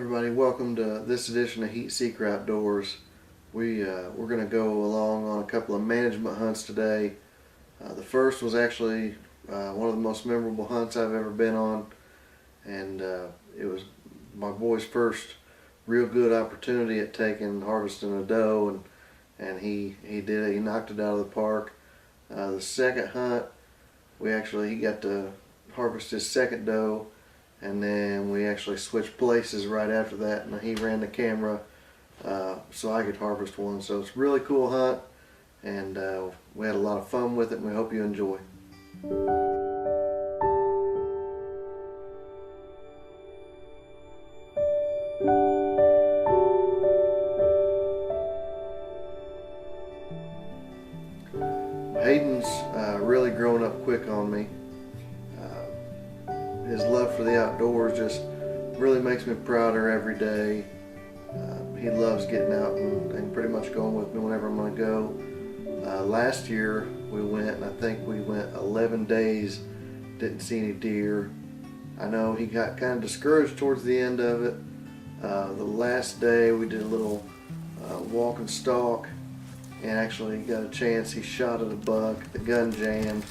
Everybody, welcome to this edition of Heat Seeker Outdoors. We're going to go along on a couple of management hunts today. The first was actually one of the most memorable hunts I've ever been on, and it was my boy's first real good opportunity at harvesting a doe, and he did it. He knocked it out of the park. The second hunt, he got to harvest his second doe. And then we actually switched places right after that, and he ran the camera so I could harvest one. So it's a really cool hunt, and we had a lot of fun with it, and we hope you enjoy. Hayden's really grown up quick on me. His love for the outdoors just really makes me prouder every day. He loves getting out and pretty much going with me whenever I'm going to go. Last year we went, and I think we went 11 days, didn't see any deer. I know he got kind of discouraged towards the end of it. The last day we did a little walk and stalk, and actually got a chance. He shot at a buck, the gun jammed,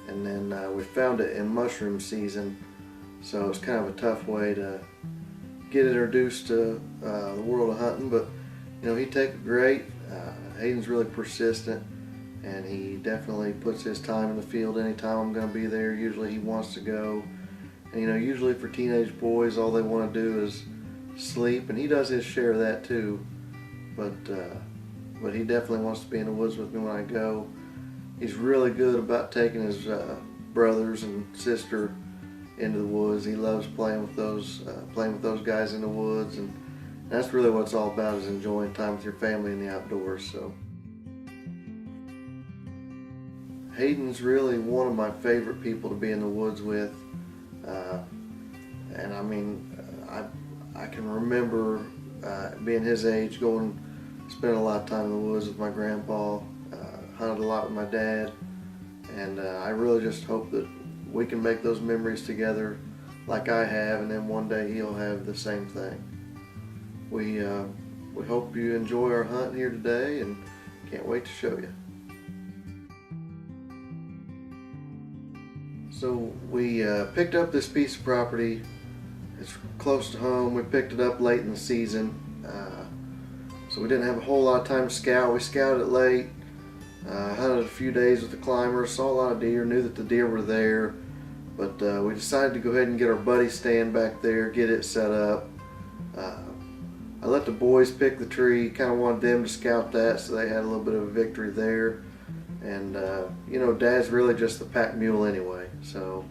and then we found it in mushroom season. So it's kind of a tough way to get introduced to the world of hunting, but you know, he takes it great. Hayden's really persistent, and he definitely puts his time in the field anytime I'm going to be there. Usually he wants to go, and you know, usually for teenage boys all they want to do is sleep, and he does his share of that too, but he definitely wants to be in the woods with me when I go. He's really good about taking his brothers and sister into the woods. He loves playing with those guys in the woods, and that's really what it's all about, is enjoying time with your family in the outdoors. So Hayden's really one of my favorite people to be in the woods with, and I mean, I can remember being his age, spending a lot of time in the woods with my grandpa, hunted a lot with my dad, and I really just hope that we can make those memories together like I have, and then one day he'll have the same thing. We hope you enjoy our hunt here today, and can't wait to show you. So we picked up this piece of property. It's close to home. We picked it up late in the season, so we didn't have a whole lot of time to scout. We scouted it late, hunted a few days with the climbers, saw a lot of deer, knew that the deer were there. But we decided to go ahead and get our buddy stand back there, get it set up. I let the boys pick the tree, kind of wanted them to scout that, so they had a little bit of a victory there. And you know, Dad's really just the pack mule anyway, so.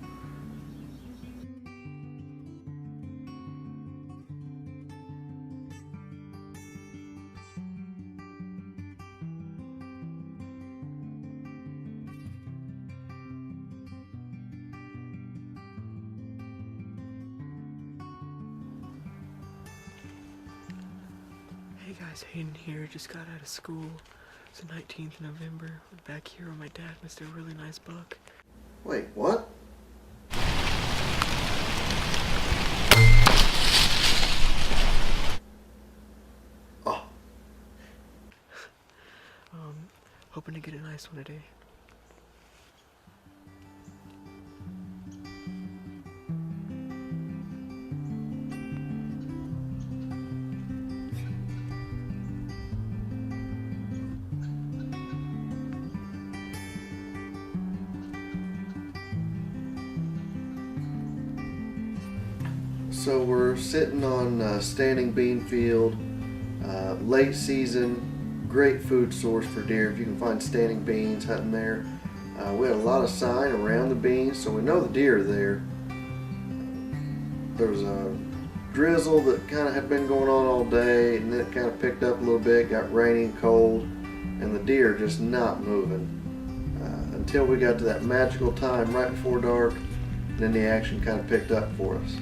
Hey guys, Hayden here, just got out of school. It's the 19th of November. I'm back here where my dad missed a really nice buck. Wait, what? Oh. Hoping to get a nice one today. So we're sitting on standing bean field, late season, great food source for deer. If you can find standing beans, hunting there. We had a lot of sign around the beans, so we know the deer are there. There was a drizzle that kind of had been going on all day, and then it kind of picked up a little bit, got rainy and cold, and the deer just not moving until we got to that magical time right before dark, and then the action kind of picked up for us.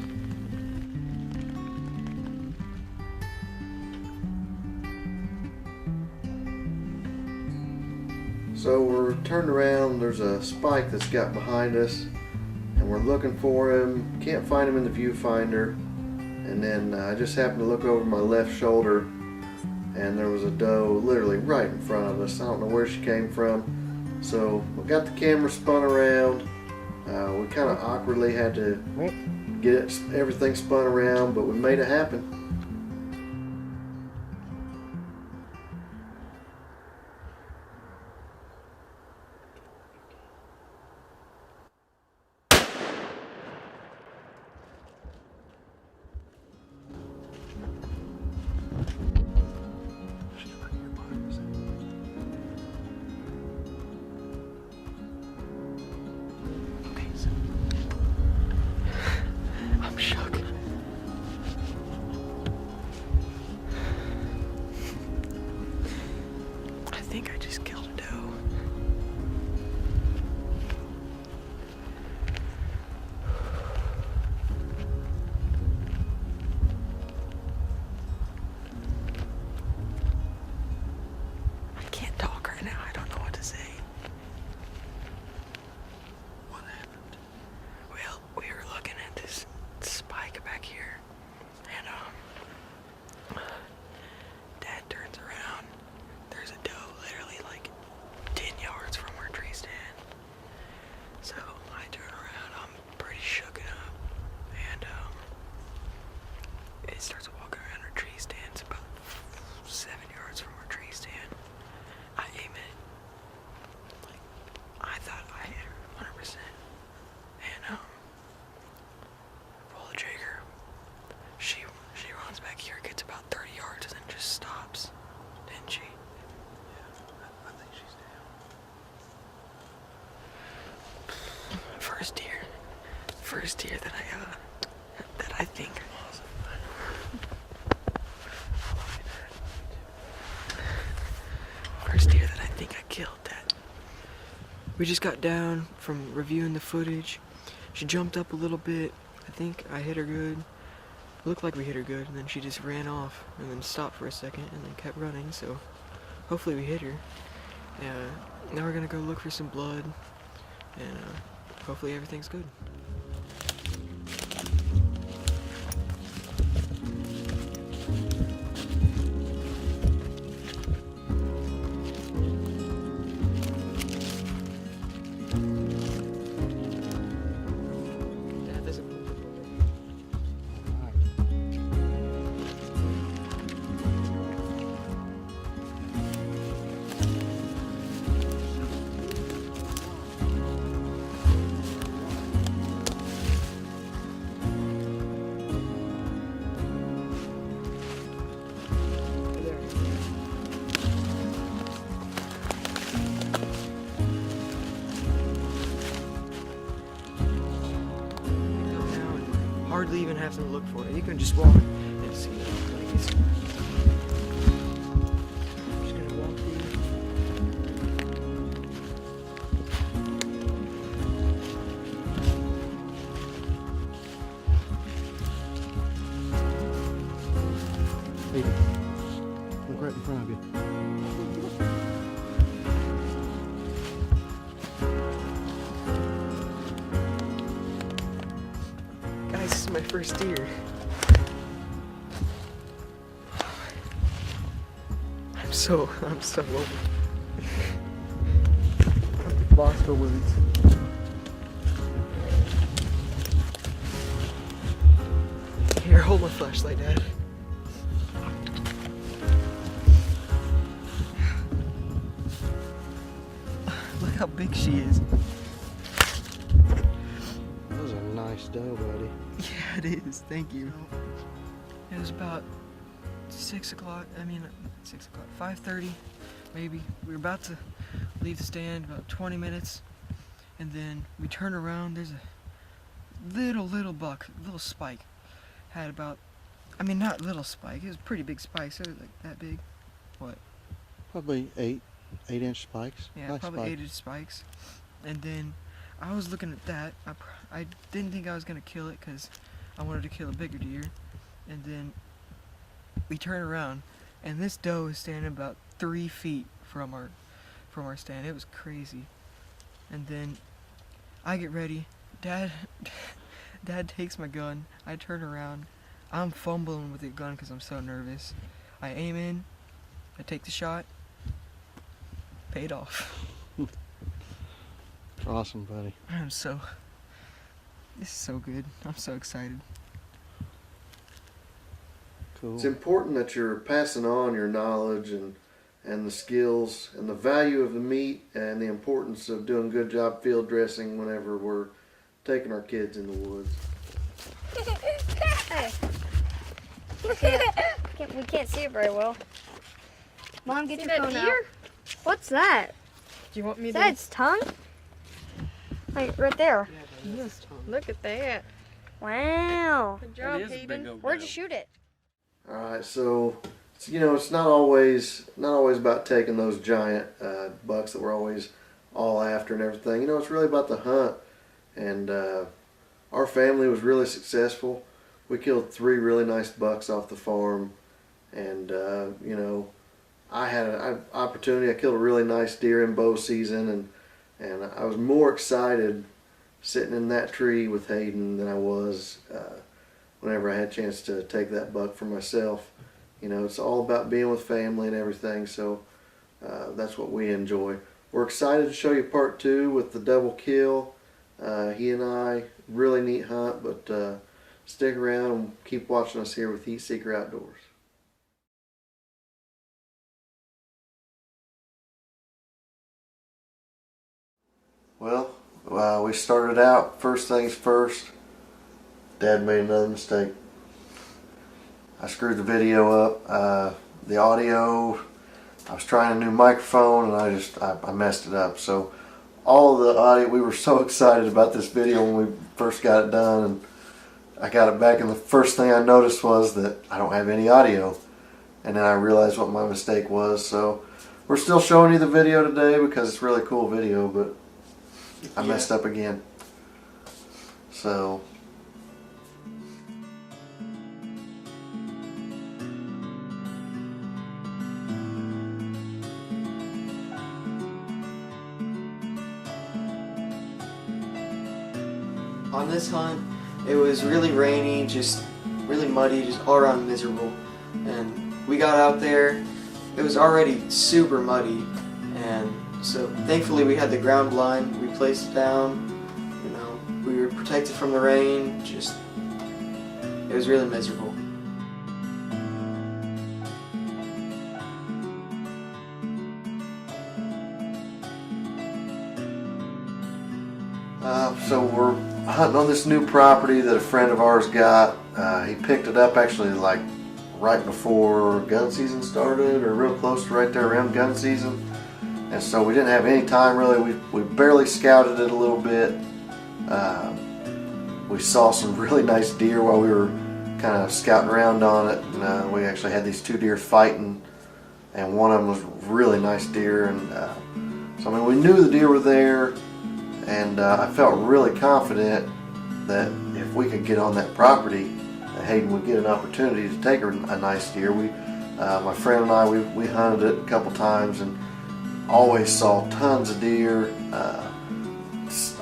So we're turned around, there's a spike that's got behind us, and we're looking for him. Can't find him in the viewfinder. And then I just happened to look over my left shoulder, and there was a doe literally right in front of us. I don't know where she came from. So we got the camera spun around. We kind of awkwardly had to get everything spun around, but we made it happen. Okay, so I'm shook. I think I just killed a doe. I can't talk right now. I don't know what to say. What happened? Well, we were looking at this spike back here, and Dad turns around. There's a doe literally like 10 yards from our tree stand. So I turn around. I'm pretty shooken up, and it starts walking around our tree stand. It's about 7 yards from our tree stand. I aim it. Like, I thought I hit her 100%. And pull the trigger. She runs back here, gets about 30 yards, and then just stops. Didn't she? Yeah, I think she's down. First deer that I think. First deer that I think I killed. That we just got down from reviewing the footage. She jumped up a little bit. I think I hit her good. Looked like we hit her good, and then she just ran off and then stopped for a second and then kept running. So hopefully we hit her. Now we're gonna go look for some blood, and hopefully everything's good. Dad, there's a bullet hole. Hardly even have to look for it. You can just walk and see it. Like it's, I'm just gonna walk Hey, look right in front of you. Guys, this is my first deer. I'm so I'm lost for words. Here, hold my flashlight, Dad. Look how big she is. That was a nice doe, buddy. Yeah, it is. Thank you. It was about 6 o'clock. 5:30, maybe. We were about to leave the stand, about 20 minutes, and then we turn around. There's a little buck, little spike. Had about, not little spike. It was a pretty big spike. So it was like that big. What? Probably 8-inch spikes. Yeah, Nice probably spike. 8 spikes. And then I was looking at that. I didn't think I was gonna kill it because I wanted to kill a bigger deer. And then we turn around, and this doe is standing about 3 feet from our stand. It was crazy. And then I get ready. Dad takes my gun. I turn around. I'm fumbling with the gun because I'm so nervous. I aim in, I take the shot, paid off. Awesome, buddy. This is so good. I'm so excited. Cool. It's important that you're passing on your knowledge and the skills and the value of the meat and the importance of doing a good job field dressing whenever we're taking our kids in the woods. Hey. We can't see it very well. Mom, get your phone out. What's that? Do you want me Is that its tongue? Like right there. Look at that. Wow. Good job, Hayden. Where'd you shoot it? All right, so it's not always about taking those giant bucks that we're always all after and everything. It's really about the hunt. And our family was really successful. We killed 3 really nice bucks off the farm, and I had an opportunity. I killed a really nice deer in bow season, and I was more excited sitting in that tree with Hayden than I was whenever I had a chance to take that buck for myself. It's all about being with family and everything, so that's what we enjoy. We're excited to show you part 2 with the double kill. He and I, really neat hunt, but stick around and keep watching us here with Heat Seeker Outdoors. Well, we started out, first things first, Dad made another mistake. I screwed the video up, the audio, I was trying a new microphone and I messed it up. So all of the audio, we were so excited about this video when we first got it done, and I got it back, and the first thing I noticed was that I don't have any audio, and then I realized what my mistake was. So we're still showing you the video today because it's a really cool video, but I messed up again. So On this hunt, it was really rainy, just really muddy, just all around miserable. And we got out there, it was already super muddy, and so thankfully we had the ground blind, we placed it down, we were protected from the rain, it was really miserable. So we're hunting on this new property that a friend of ours got. He picked it up actually like right before gun season started, or real close to right there around gun season. And so we didn't have any time really. We barely scouted it a little bit. We saw some really nice deer while we were kind of scouting around on it. And, we actually had these 2 deer fighting, and one of them was a really nice deer. And so I mean, we knew the deer were there. And I felt really confident that if we could get on that property, that Hayden would get an opportunity to take a nice deer. My friend and I, we hunted it a couple times and always saw tons of deer,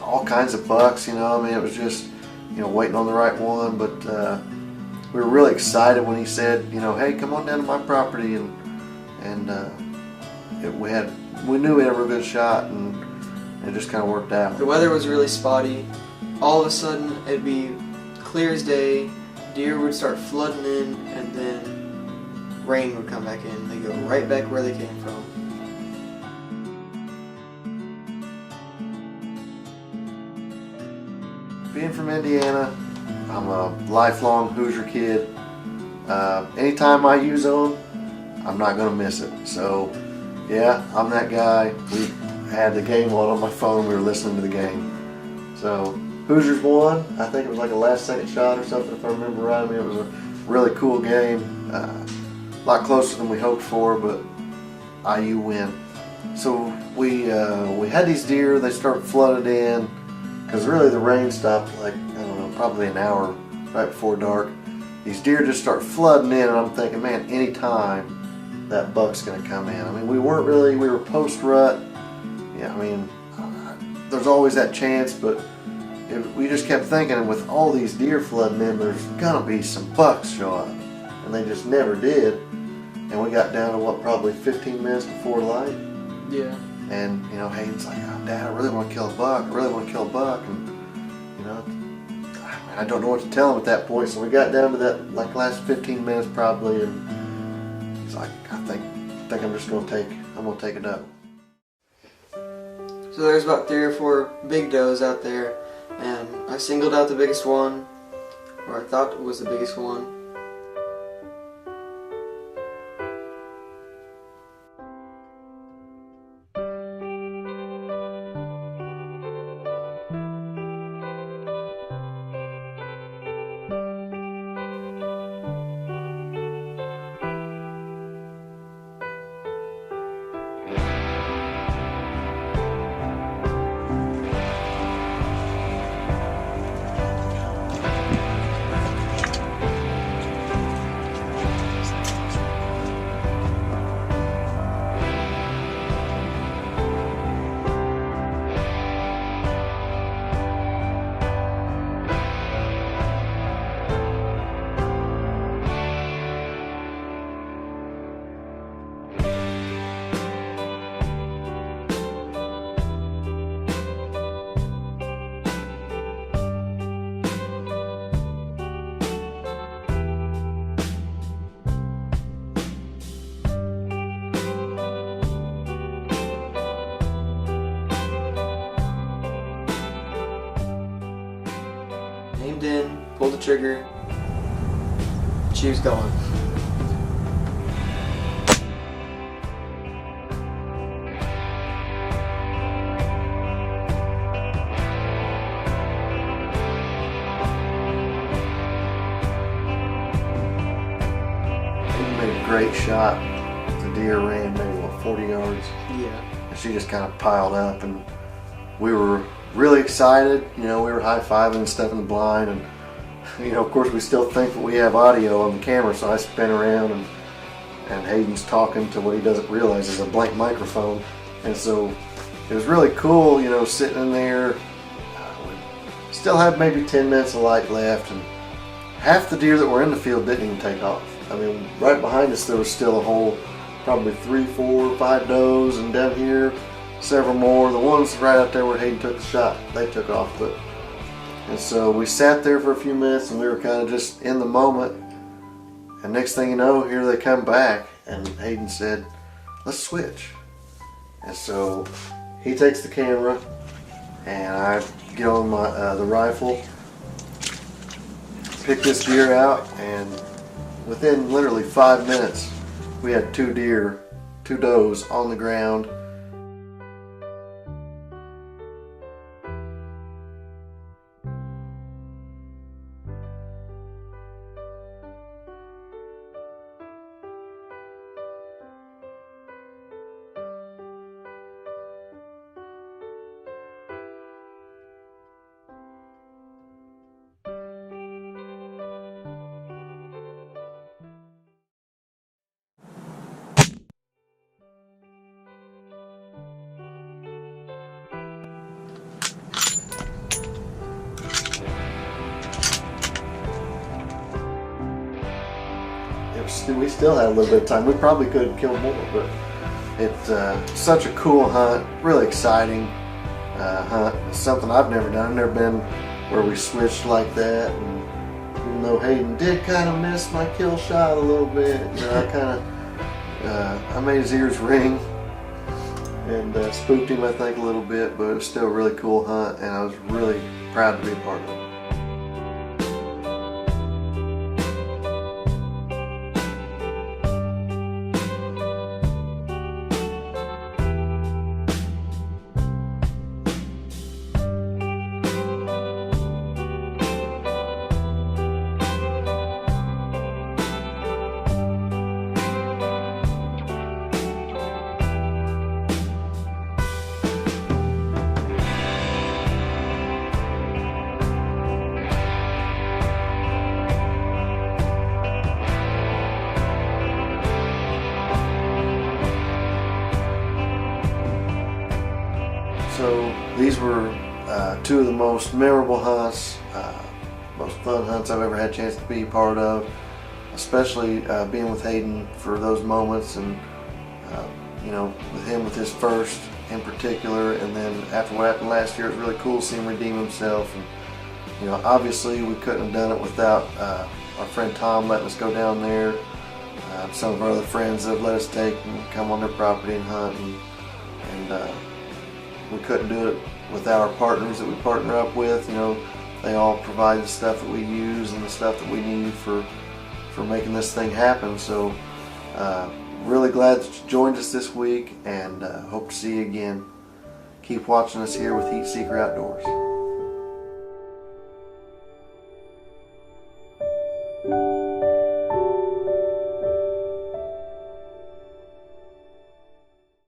all kinds of bucks. I mean, it was just waiting on the right one. But we were really excited when he said, hey, come on down to my property, and we knew we had a real good shot, and it just kind of worked out. The weather was really spotty. All of a sudden, it'd be clear as day, deer would start flooding in, and then rain would come back in. They'd go right back where they came from. Being from Indiana, I'm a lifelong Hoosier kid. Anytime I use them, I'm not going to miss it. So, yeah, I'm that guy. We had the game on my phone. We were listening to the game. So Hoosiers won. I think it was like a last-second shot or something, if I remember right. I mean, it was a really cool game. A lot closer than we hoped for, but IU win. So we had these deer. They started flooding in because really the rain stopped like, I don't know, probably an hour right before dark. These deer just start flooding in, and I'm thinking, man, any time that buck's going to come in. I mean, we were post-rut. Yeah, I mean, there's always that chance, but we just kept thinking, with all these deer flooding in, there's gonna be some bucks show up, and they just never did. And we got down to what, probably 15 minutes before light. Yeah. And you know, Hayden's like, "Oh, Dad, I really want to kill a buck. I really want to kill a buck." And you know, I don't know what to tell him at that point. So we got down to that like last 15 minutes probably, and he's like, "I think I'm just gonna take a doe." So there's about 3 or 4 big does out there, and I singled out the biggest one, or I thought it was the biggest one. Aimed in, pulled the trigger, she was gone. Hayden made a great shot. The deer ran maybe what, 40 yards. Yeah. And she just kind of piled up, and we were really excited. You know, we were high-fiving and stuff in the blind, and you know, of course, we still think that we have audio on the camera, so I spin around, and Hayden's talking to what he doesn't realize is a blank microphone. And so it was really cool, you know, sitting in there. We still had maybe 10 minutes of light left, and half the deer that were in the field didn't even take off. I mean, right behind us there was still a whole probably 3, 4, 5 does, and down here several more. The ones right out there where Hayden took the shot, they took off. And so we sat there for a few minutes, and we were kind of just in the moment. And next thing you know, here they come back, and Hayden said, "Let's switch." And so he takes the camera, and I get on my the rifle, pick this deer out, and within literally 5 minutes, we had 2 deer, 2 does on the ground. We still had a little bit of time. We probably could have killed more, but it's such a cool hunt, really exciting hunt. It's something I've never done. I've never been where we switched like that. And even though Hayden did kind of miss my kill shot a little bit, you know, I made his ears ring and spooked him, I think, a little bit. But it was still a really cool hunt, and I was really proud to be a part of it. two of the most memorable hunts, most fun hunts I've ever had a chance to be part of, especially being with Hayden for those moments, and you know, with him with his first in particular, and then after what happened last year, it was really cool to see him redeem himself. And you know, obviously we couldn't have done it without our friend Tom letting us go down there. Some of our other friends that have let us take and come on their property and hunt, and we couldn't do it without our partners that we partner up with. You know, they all provide the stuff that we use and the stuff that we need for making this thing happen. So really glad that you joined us this week, and hope to see you again. Keep watching us here with Heat Seeker Outdoors.